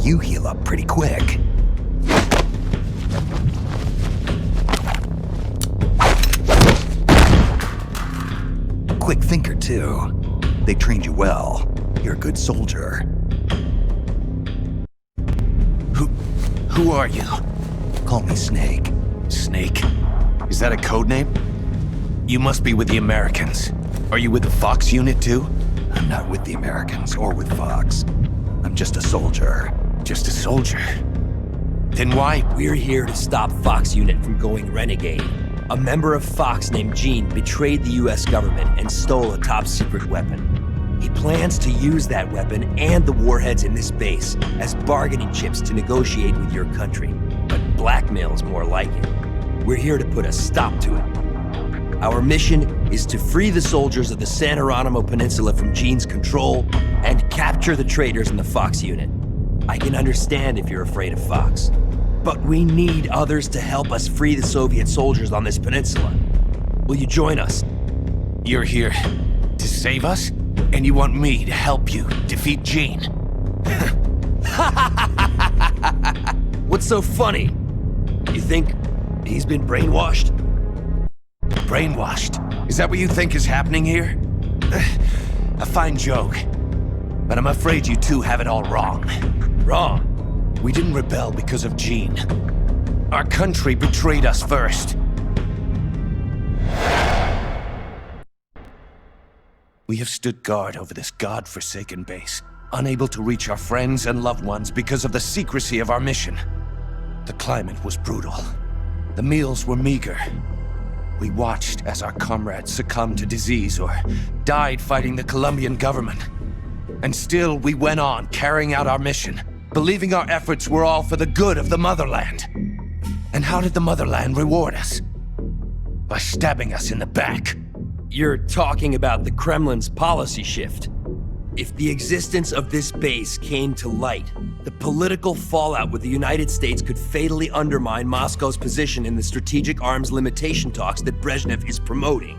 You heal up pretty quick. Quick thinker, too. They trained you well. You're a good soldier. Who are you? Call me Snake. Snake? Is that a code name? You must be with the Americans. Are you with the Fox unit, too? I'm not with the Americans or with Fox. I'm just a soldier. Just a soldier? Then why? We're here to stop Fox unit from going renegade. A member of Fox named Gene betrayed the US government and stole a top-secret weapon. He plans to use that weapon and the warheads in this base as bargaining chips to negotiate with your country. But blackmail's more like it. We're here to put a stop to it. Our mission is to free the soldiers of the San Geronimo Peninsula from Gene's control and capture the traitors in the Fox unit. I can understand if you're afraid of Fox, but we need others to help us free the Soviet soldiers on this peninsula. Will you join us? You're here to save us? And you want me to help you defeat Gene? What's so funny? You think he's been brainwashed? Brainwashed? Is that what you think is happening here? A fine joke. But I'm afraid you two have it all wrong. Wrong? We didn't rebel because of Gene. Our country betrayed us first. We have stood guard over this god-forsaken base, unable to reach our friends and loved ones because of the secrecy of our mission. The climate was brutal. The meals were meager. We watched as our comrades succumbed to disease or died fighting the Colombian government. And still, we went on carrying out our mission, believing our efforts were all for the good of the motherland. And how did the motherland reward us? By stabbing us in the back. You're talking about the Kremlin's policy shift. If the existence of this base came to light, the political fallout with the United States could fatally undermine Moscow's position in the strategic arms limitation talks that Brezhnev is promoting.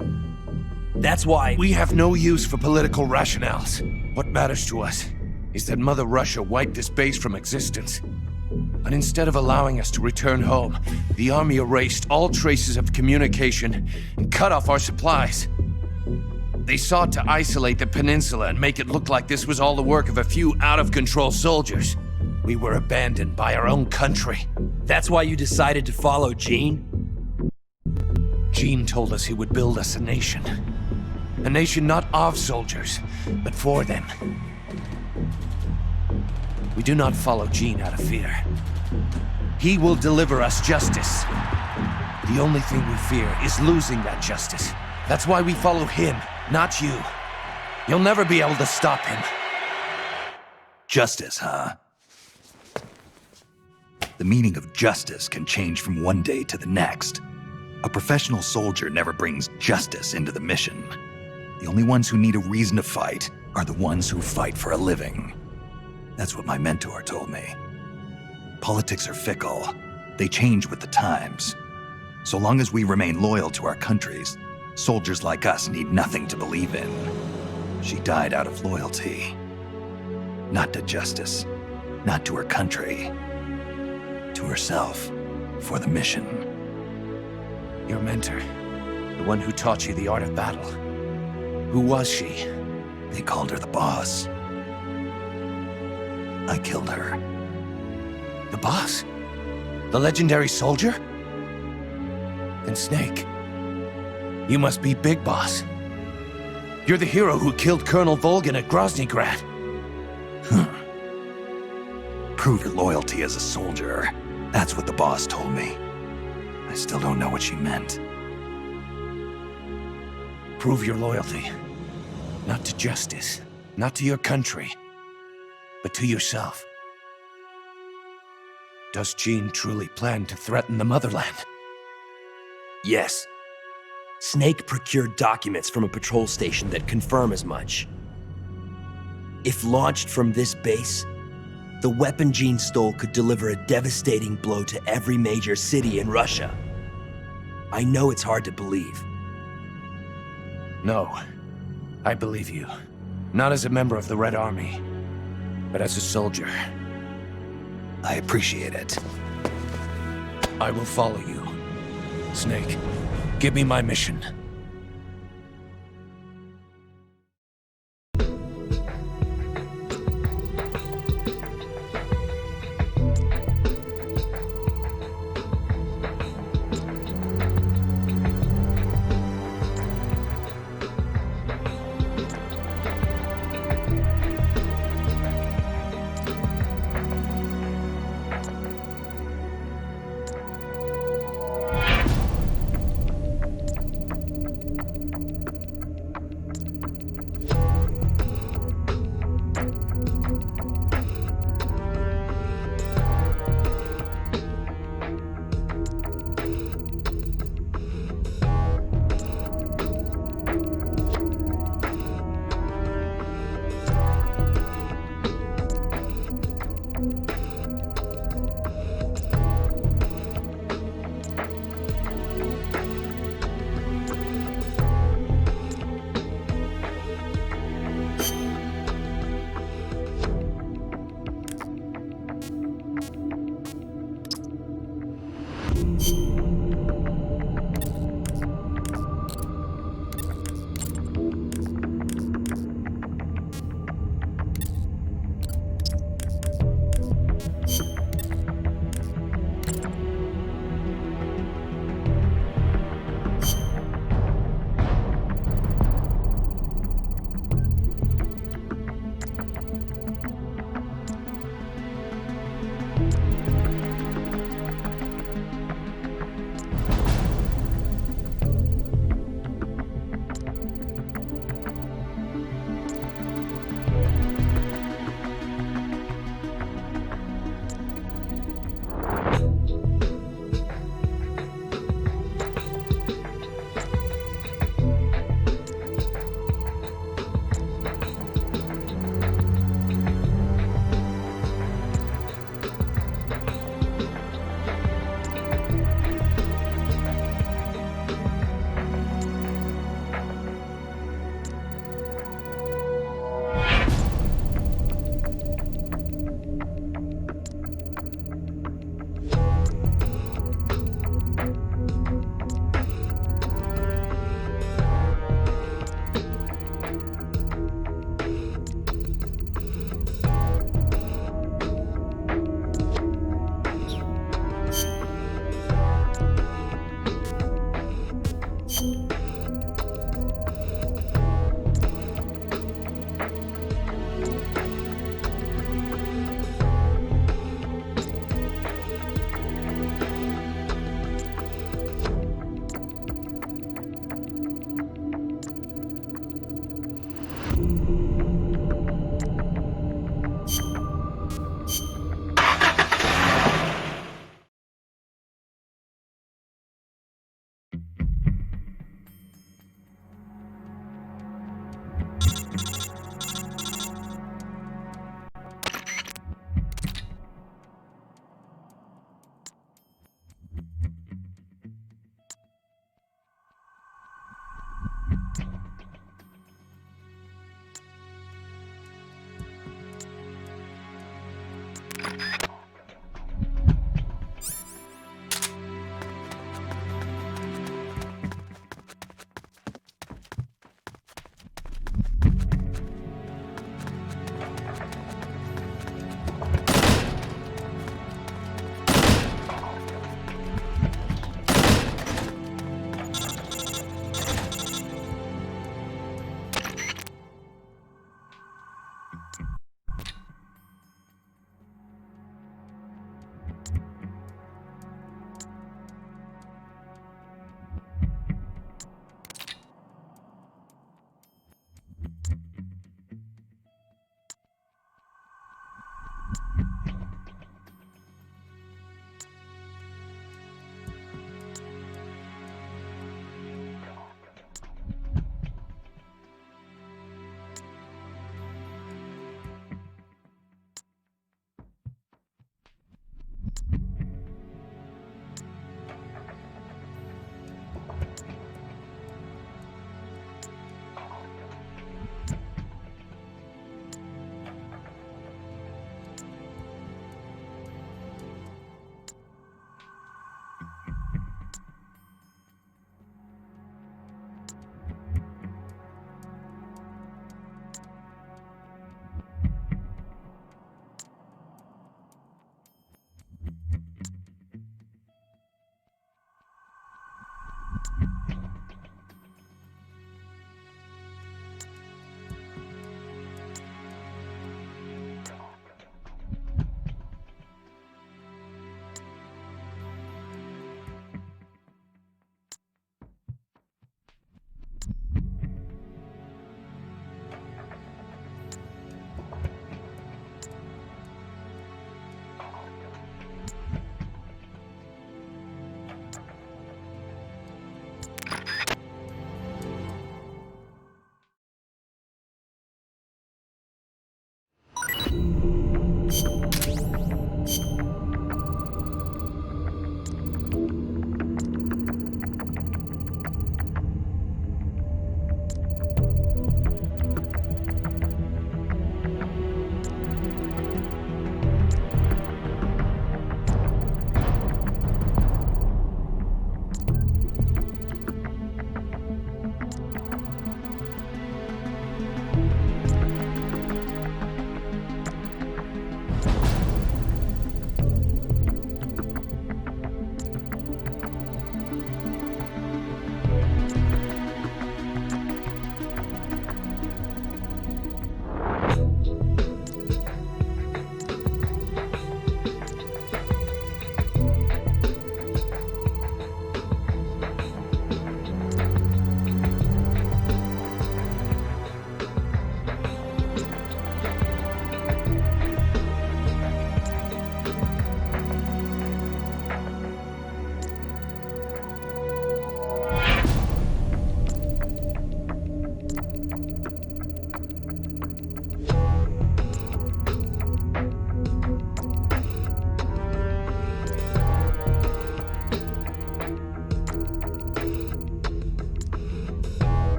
That's why we have no use for political rationales. What matters to us is that Mother Russia wiped this base from existence. But instead of allowing us to return home, the army erased all traces of communication and cut off our supplies. They sought to isolate the peninsula and make it look like this was all the work of a few out-of-control soldiers. We were abandoned by our own country. That's why you decided to follow Gene? Gene told us he would build us a nation. A nation not of soldiers, but for them. We do not follow Gene out of fear. He will deliver us justice. The only thing we fear is losing that justice. That's why we follow him, not you. You'll never be able to stop him. Justice, huh? The meaning of justice can change from one day to the next. A professional soldier never brings justice into the mission. The only ones who need a reason to fight are the ones who fight for a living. That's what my mentor told me. Politics are fickle. They change with the times. So long as we remain loyal to our countries, soldiers like us need nothing to believe in. She died out of loyalty. Not to justice, not to her country. To herself, for the mission. Your mentor, the one who taught you the art of battle. Who was she? They called her the boss. I killed her. The boss? The legendary soldier? Then Snake, you must be Big Boss. You're the hero who killed Colonel Volgin at Groznygrad. Prove your loyalty as a soldier. That's what the boss told me. I still don't know what she meant. Prove your loyalty. Not to justice, not to your country, but to yourself. Does Jean truly plan to threaten the motherland? Yes. Snake procured documents from a patrol station that confirm as much. If launched from this base, the weapon Jean stole could deliver a devastating blow to every major city in Russia. I know it's hard to believe. No, I believe you. Not as a member of the Red Army, but as a soldier. I appreciate it. I will follow you. Snake, give me my mission.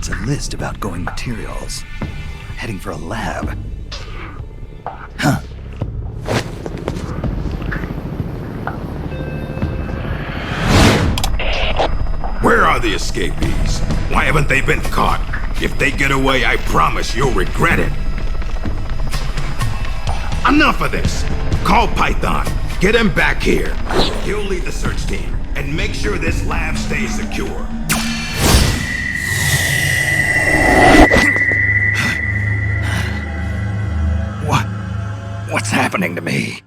It's a list of outgoing materials. Heading for a lab. Where are the escapees? Why haven't they been caught? If they get away, I promise you'll regret it. Enough of this! Call Python. Get him back here. He'll lead the search team, and make sure this lab stays secure. What's happening to me?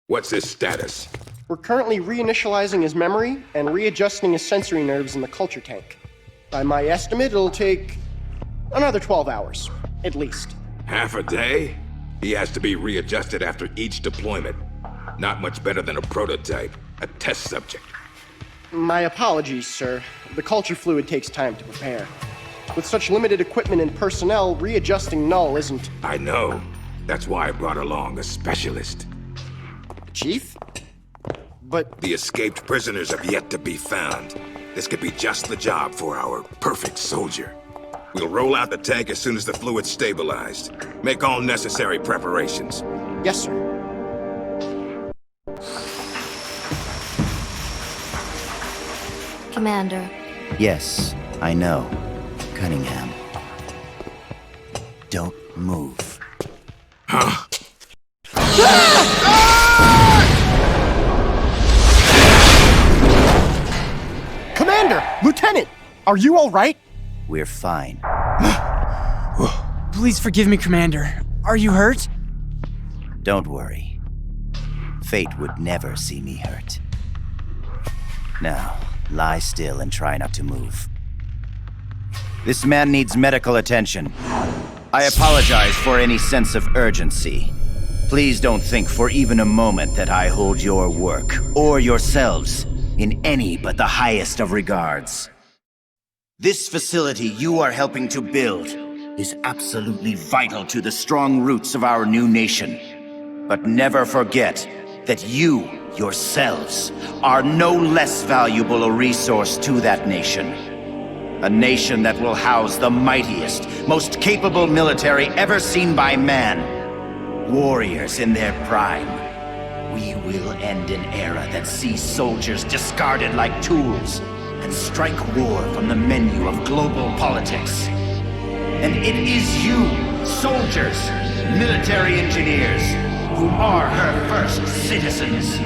What's his status? We're currently reinitializing his memory and readjusting his sensory nerves in the culture tank. By my estimate, it'll take another 12 hours, at least. Half a day? He has to be readjusted after each deployment. Not much better than a prototype, a test subject. My apologies, sir. The culture fluid takes time to prepare. With such limited equipment and personnel, readjusting Null isn't... I know. That's why I brought along a specialist. Chief? But... The escaped prisoners have yet to be found. This could be just the job for our perfect soldier. We'll roll out the tank as soon as the fluid's stabilized. Make all necessary preparations. Yes, sir. Commander. Yes, I know. Cunningham. Don't move. Huh? Commander! Lieutenant! Are you all right? We're fine. Please forgive me, Commander. Are you hurt? Don't worry. Fate would never see me hurt. Now, lie still and try not to move. This man needs medical attention. I apologize for any sense of urgency. Please don't think for even a moment that I hold your work, or yourselves, in any but the highest of regards. This facility you are helping to build is absolutely vital to the strong roots of our new nation. But never forget that you, yourselves, are no less valuable a resource to that nation. A nation that will house the mightiest, most capable military ever seen by man. Warriors in their prime. We will end an era that sees soldiers discarded like tools and strike war from the menu of global politics. And it is you, soldiers, military engineers, who are her first citizens.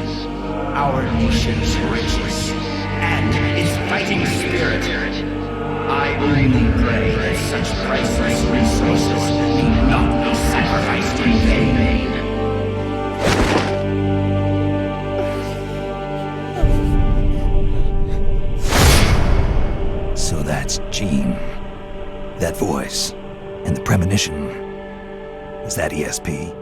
Our nation's riches and its fighting spirit. I only pray that such priceless resources need not be sacrificed in vain. So that's Jean. That voice. And the premonition. Is that ESP?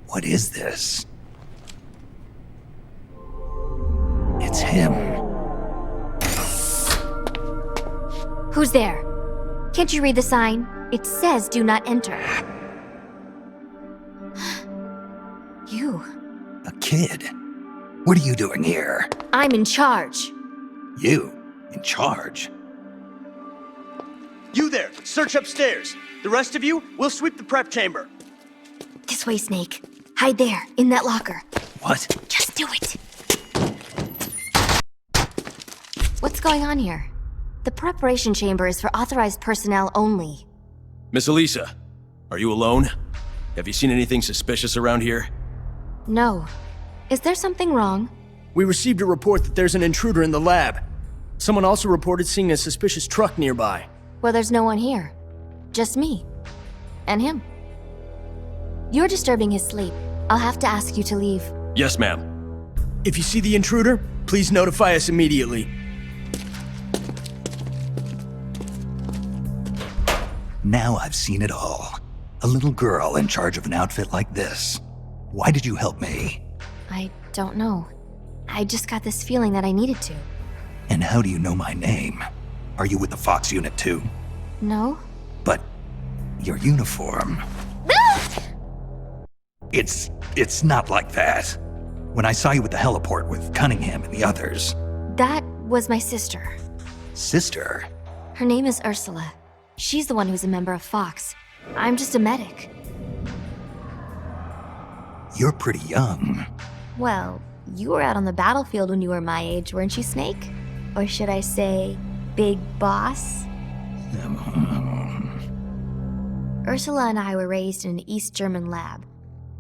What is this? It's him. Who's there? Can't you read the sign? It says do not enter. You. A kid? What are you doing here? I'm in charge. You? In charge? You there! Search upstairs! The rest of you, we'll sweep the prep chamber. This way, Snake. Hide there, in that locker. What? Just do it! What's going on here? The preparation chamber is for authorized personnel only. Miss Elisa, are you alone? Have you seen anything suspicious around here? No. Is there something wrong? We received a report that there's an intruder in the lab. Someone also reported seeing a suspicious truck nearby. Well, there's no one here. Just me. And him. You're disturbing his sleep. I'll have to ask you to leave. Yes, ma'am. If you see the intruder, please notify us immediately. Now I've seen it all. A little girl in charge of an outfit like this. Why did you help me? I don't know. I just got this feeling that I needed to. And how do you know my name? Are you with the Fox unit too? No? But your uniform... It's not like that. When I saw you at the heliport with Cunningham and the others... That was my sister. Sister? Her name is Ursula. She's the one who's a member of Fox. I'm just a medic. You're pretty young. Well, you were out on the battlefield when you were my age, weren't you, Snake? Or should I say, Big Boss? Ursula and I were raised in an East German lab.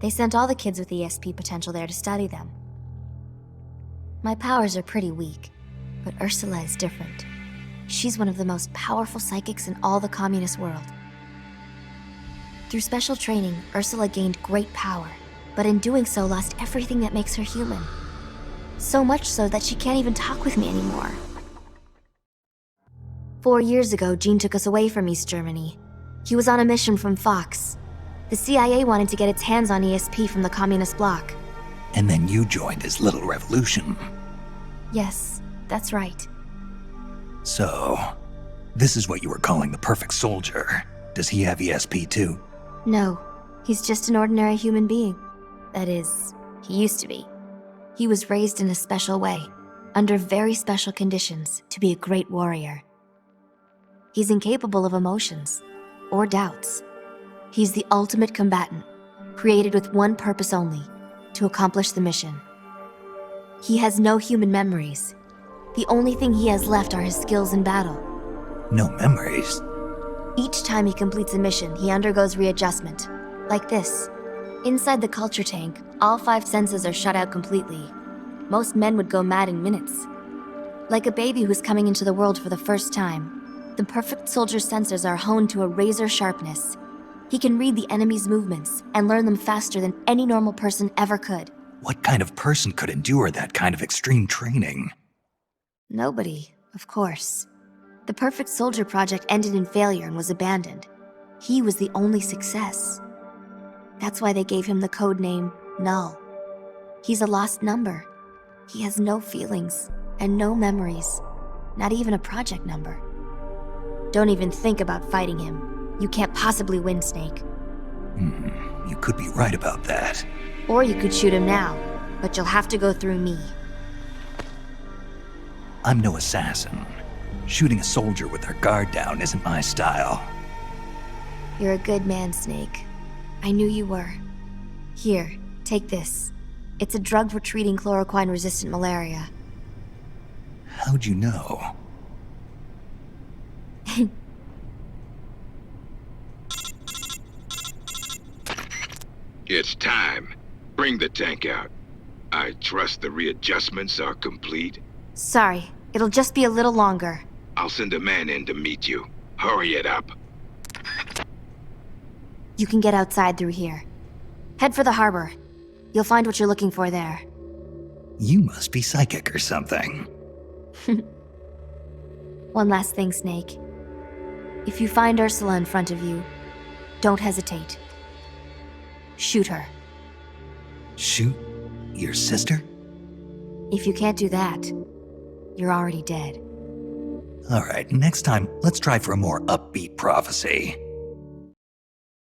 They sent all the kids with ESP potential there to study them. My powers are pretty weak, but Ursula is different. She's one of the most powerful psychics in all the communist world. Through special training, Ursula gained great power, but in doing so lost everything that makes her human. So much so that she can't even talk with me anymore. 4 years ago, Gene took us away from East Germany. He was on a mission from Fox. The CIA wanted to get its hands on ESP from the communist bloc. And then you joined his little revolution. Yes, that's right. So, this is what you were calling the perfect soldier. Does he have ESP too? No, he's just an ordinary human being. That is, he used to be. He was raised in a special way, under very special conditions, to be a great warrior. He's incapable of emotions, or doubts. He's the ultimate combatant, created with one purpose only, to accomplish the mission. He has no human memories. The only thing he has left are his skills in battle. No memories? Each time he completes a mission, he undergoes readjustment, like this. Inside the culture tank, all 5 senses are shut out completely. Most men would go mad in minutes. Like a baby who's coming into the world for the first time, the perfect soldier's sensors are honed to a razor sharpness. He can read the enemy's movements and learn them faster than any normal person ever could. What kind of person could endure that kind of extreme training? Nobody, of course. The Perfect Soldier project ended in failure and was abandoned. He was the only success. That's why they gave him the code name Null. He's a lost number. He has no feelings and no memories, not even a project number. Don't even think about fighting him. You can't possibly win, Snake. You could be right about that. Or you could shoot him now, but you'll have to go through me. I'm no assassin. Shooting a soldier with their guard down isn't my style. You're a good man, Snake. I knew you were. Here, take this. It's a drug for treating chloroquine-resistant malaria. How'd you know? It's time. Bring the tank out. I trust the readjustments are complete. Sorry, it'll just be a little longer. I'll send a man in to meet you. Hurry it up. You can get outside through here. Head for the harbor. You'll find what you're looking for there. You must be psychic or something. One last thing, Snake. If you find Ursula in front of you, don't hesitate. Shoot her. Shoot your sister? If you can't do that, you're already dead. All right, next time, let's try for a more upbeat prophecy.